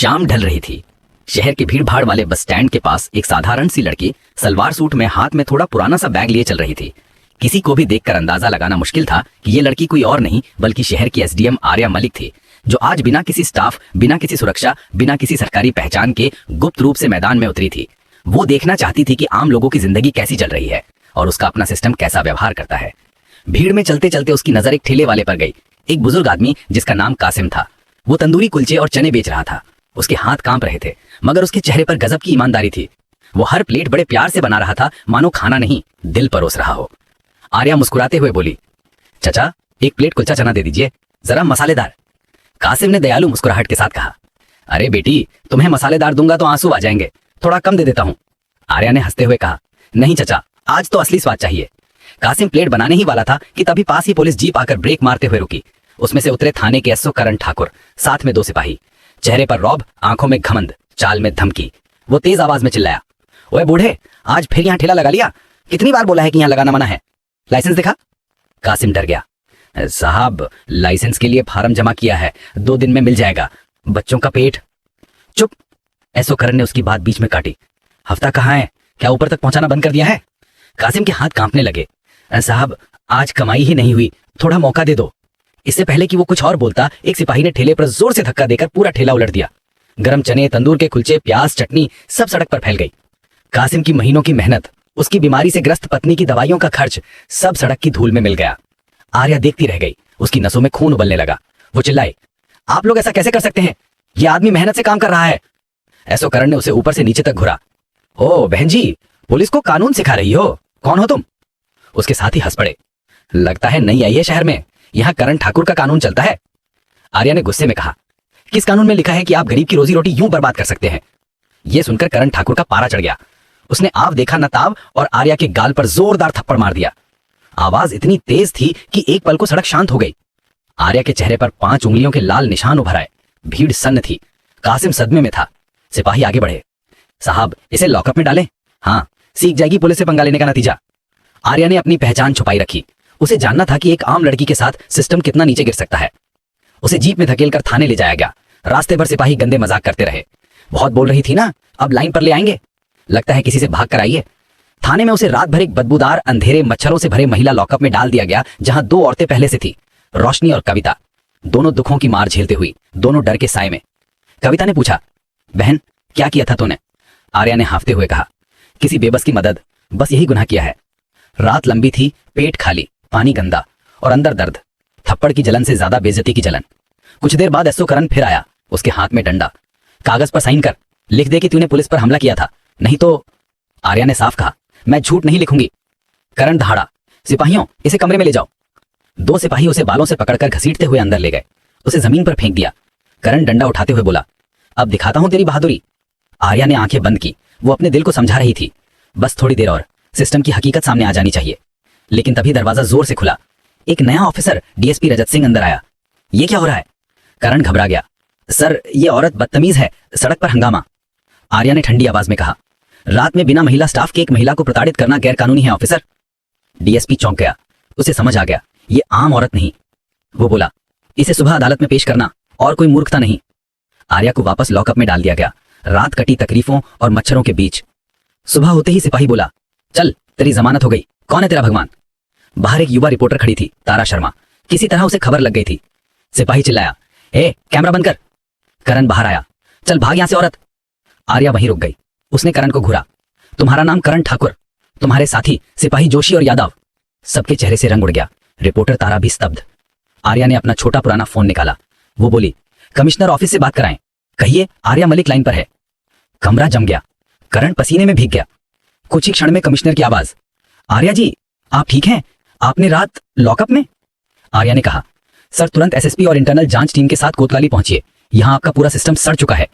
शाम ढल रही थी। शहर के भीड़ भाड़ वाले बस स्टैंड के पास एक साधारण सी लड़की सलवार सूट में हाथ में थोड़ा पुराना सा बैग लिए चल रही थी। किसी को भी देखकर अंदाजा लगाना मुश्किल था कि ये लड़की कोई और नहीं बल्कि शहर की एसडीएम आर्या मलिक थी, जो आज बिना किसी स्टाफ, बिना किसी सुरक्षा, बिना किसी सरकारी पहचान के गुप्त रूप से मैदान में उतरी थी। वो देखना चाहती थी कि आम लोगों की जिंदगी कैसी चल रही है और उसका अपना सिस्टम कैसा व्यवहार करता है। भीड़ में चलते चलते उसकी नजर एक ठेले वाले पर गई, एक बुजुर्ग आदमी जिसका नाम कासिम था। वो तंदूरी कुलचे और चने बेच रहा था। उसके हाथ कांप रहे थे, मगर उसके चेहरे पर गजब की ईमानदारी थी। वो हर प्लेट बड़े प्यार से बना रहा था, मानो खाना नहीं दिल परोस रहा हो। आर्या मुस्कुराते हुए बोली, चचा एक प्लेट कुलचा चना दे दीजिए, जरा मसालेदार। कासिम ने दयालु मुस्कुराहट के साथ कहा, अरे बेटी, तुम्हें मसालेदार दूंगा तो आंसू आ जाएंगे, थोड़ा कम दे देता हूं। आर्या ने हंसते हुए कहा, नहीं चचा, आज तो असली स्वाद चाहिए। कासिम प्लेट बनाने ही वाला था कि तभी पास ही पुलिस जीप आकर ब्रेक मारते हुए रुकी। उसमें से उतरे थाने के एसओ करण ठाकुर, साथ में 2 सिपाही। चेहरे पर रौब, आंखों में घमंड, चाल में धमकी। वो तेज आवाज में चिल्लाया, ओए बूढ़े, आज फिर यहाँ ठेला लगा लिया? कितनी बार बोला है कि यहाँ लगाना मना है? लाइसेंस दिखा। कासिम डर गया, साहब लाइसेंस के लिए फार्म जमा किया है, 2 दिन में मिल जाएगा, बच्चों का पेट। चुप। एसओ करण ने उसकी बात बीच में काटी, हफ्ता कहाँ है? क्या ऊपर तक पहुंचाना बंद कर दिया है? कासिम के हाथ कांपने लगे, साहब आज कमाई ही नहीं हुई, थोड़ा मौका दे दो। इससे पहले कि वो कुछ और बोलता, एक सिपाही ने ठेले पर जोर से धक्का देकर पूरा ठेला उलट दिया। गरम चने, तंदूर के कुलचे, प्याज, चटनी सब सड़क पर फैल गई। कासिम की महीनों की मेहनत, उसकी बीमारी से ग्रस्त पत्नी की दवाइयों का खर्च सब सड़क की धूल में मिल गया। आर्या देखती रह गई, उसकी नसों में खून उबलने लगा। वो चिल्लाई, आप लोग ऐसा कैसे कर सकते हैं? ये आदमी मेहनत से काम कर रहा है। एसओ करण ने उसे ऊपर से नीचे तक घुरा, ओ बहन जी, पुलिस को कानून सिखा रही हो? कौन हो तुम? उसके साथी हंस पड़े, लगता है नहीं आई है शहर में, यहाँ करण ठाकुर का कानून चलता है। आर्या ने गुस्से में कहा, किस कानून में लिखा है कि आप गरीब की रोजी रोटी यूं बर्बाद कर सकते हैं? यह सुनकर करण ठाकुर का पारा चढ़ गया। उसने आव देखा न ताव और आर्या के गाल पर जोरदार थप्पड़ मार दिया। आवाज इतनी तेज थी कि एक पल को सड़क शांत हो गई। आर्या के चेहरे पर 5 उंगलियों के लाल निशान उभर आए। भीड़ सन्न थी। कासिम सदमे में था। सिपाही आगे बढ़े, साहब इसे लॉकअप में डालें? हाँ, सीख जाएगी पुलिस से पंगा लेने का नतीजा। आर्या ने अपनी पहचान छुपाई रखी। उसे जानना था कि एक आम लड़की के साथ सिस्टम कितना नीचे गिर सकता है। उसे जीप में धकेलकर थाने ले जाया गया। रास्ते भर सिपाही गंदे मजाक करते रहे, बहुत बोल रही थी ना, अब लाइन पर ले आएंगे, लगता है किसी से भाग कर आई है। थाने में उसे रात भर एक बदबूदार, अंधेरे, मच्छरों से भरे महिला लॉकअप में डाल दिया गया, जहां 2 औरतें पहले से थी, रोशनी और कविता। दोनों दुखों की मार झेलते हुई, दोनों डर के साए में। कविता ने पूछा, बहन क्या किया था तूने? आर्या ने हाफते हुए कहा, किसी बेबस की मदद, बस यही गुनाह किया है। रात लंबी थी, पेट खाली, पानी गंदा और अंदर दर्द। थप्पड़ की जलन से ज्यादा बेइज्जती की जलन। कुछ देर बाद एसओ करण फिर आया, उसके हाथ में डंडा। कागज पर साइन कर, लिख दे कि तूने पुलिस पर हमला किया था, नहीं तो। आर्या ने साफ कहा, मैं झूठ नहीं लिखूंगी। करण दहाड़ा, सिपाहियों इसे कमरे में ले जाओ। 2 सिपाही उसे बालों से पकड़कर घसीटते हुए अंदर ले गए। उसे जमीन पर फेंक दिया। करण डंडा उठाते हुए बोला, अब दिखाता हूं तेरी बहादुरी। आर्या ने आंखें बंद की। वो अपने दिल को समझा रही थी, बस थोड़ी देर और, सिस्टम की हकीकत सामने आ जानी चाहिए। लेकिन तभी दरवाजा जोर से खुला। एक नया ऑफिसर डीएसपी रजत सिंह अंदर आया। ये क्या हो रहा है? करण घबरा गया, सर ये औरत बदतमीज है, सड़क पर हंगामा। आर्या ने ठंडी आवाज में कहा, रात में बिना महिला स्टाफ के एक महिला को प्रताड़ित करना गैर कानूनी है ऑफिसर। डीएसपी चौंक गया। उसे समझ आ गया, ये आम औरत नहीं। वो बोला, इसे सुबह अदालत में पेश करना, और कोई मूर्खता नहीं। आर्या को वापस लॉकअप में डाल दिया गया, रात कटी तकलीफों और मच्छरों के बीच। सुबह होते ही सिपाही बोला, चल तेरी जमानत हो गई, कौन है तेरा भगवान? बाहर एक युवा रिपोर्टर खड़ी थी, तारा शर्मा। किसी तरह उसे खबर लग गई थी। सिपाही चिल्लाया, ए कैमरा बंद कर। करण बाहर आया, चल भाग यहां से औरत। आर्या वहीं रुक गई। उसने करण को घूरा, तुम्हारा नाम करण ठाकुर, तुम्हारे साथी सिपाही जोशी और यादव। सबके चेहरे से रंग उड़ गया। रिपोर्टर तारा भी स्तब्ध। आर्या ने अपना छोटा पुराना फोन निकाला। वो बोली, कमिश्नर ऑफिस से बात कराएं, कहिए आर्या मलिक लाइन पर है। कमरा जम गया। करण पसीने में भीग गया। कुछ ही क्षण में कमिश्नर की आवाज, आर्या जी आप ठीक हैं? आपने रात लॉकअप में? आर्या ने कहा, सर तुरंत एसएसपी और इंटरनल जांच टीम के साथ कोतवाली पहुंचिए, यहां आपका पूरा सिस्टम सड़ चुका है।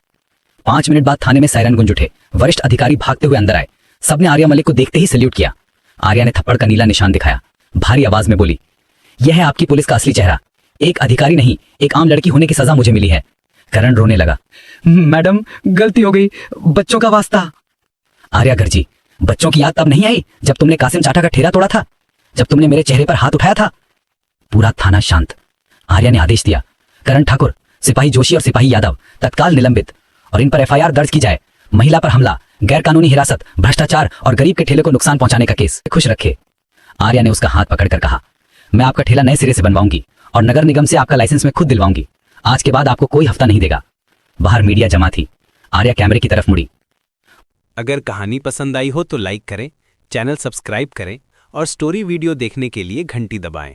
5 मिनट बाद थाने में सायरन गूंज उठे। वरिष्ठ अधिकारी भागते हुए अंदर आए। सबने आर्या मलिक को देखते ही सैल्यूट किया। आर्या ने थप्पड़ का नीला निशान दिखाया। भारी आवाज में बोली, यह है आपकी पुलिस का असली चेहरा। एक अधिकारी नहीं, एक आम लड़की होने की सजा मुझे मिली है। करण रोने लगा, मैडम गलती हो गई, बच्चों का वास्ता। आर्या गर्जी, बच्चों की याद तब नहीं आई जब तुमने कासिम चाचा का ठेला तोड़ा था, जब तुमने मेरे चेहरे पर हाथ उठाया था? पूरा थाना शांत। आर्या ने आदेश दिया, करण ठाकुर, सिपाही जोशी और सिपाही यादव तत्काल निलंबित और इन पर एफआईआर दर्ज की जाए। महिला पर हमला, गैरकानूनी हिरासत, भ्रष्टाचार और गरीब के ठेले को नुकसान पहुंचाने का केस। खुश रखे। आर्या ने उसका हाथ पकड़कर कहा, मैं आपका ठेला नए सिरे से बनवाऊंगी और नगर निगम से आपका लाइसेंस मैं खुद दिलवाऊंगी। आज के बाद आपको कोई हफ्ता नहीं देगा। बाहर मीडिया जमा थी। आर्या कैमरे की तरफ मुड़ी। अगर कहानी पसंद आई हो तो लाइक करें, चैनल सब्सक्राइब करें और स्टोरी वीडियो देखने के लिए घंटी दबाएं।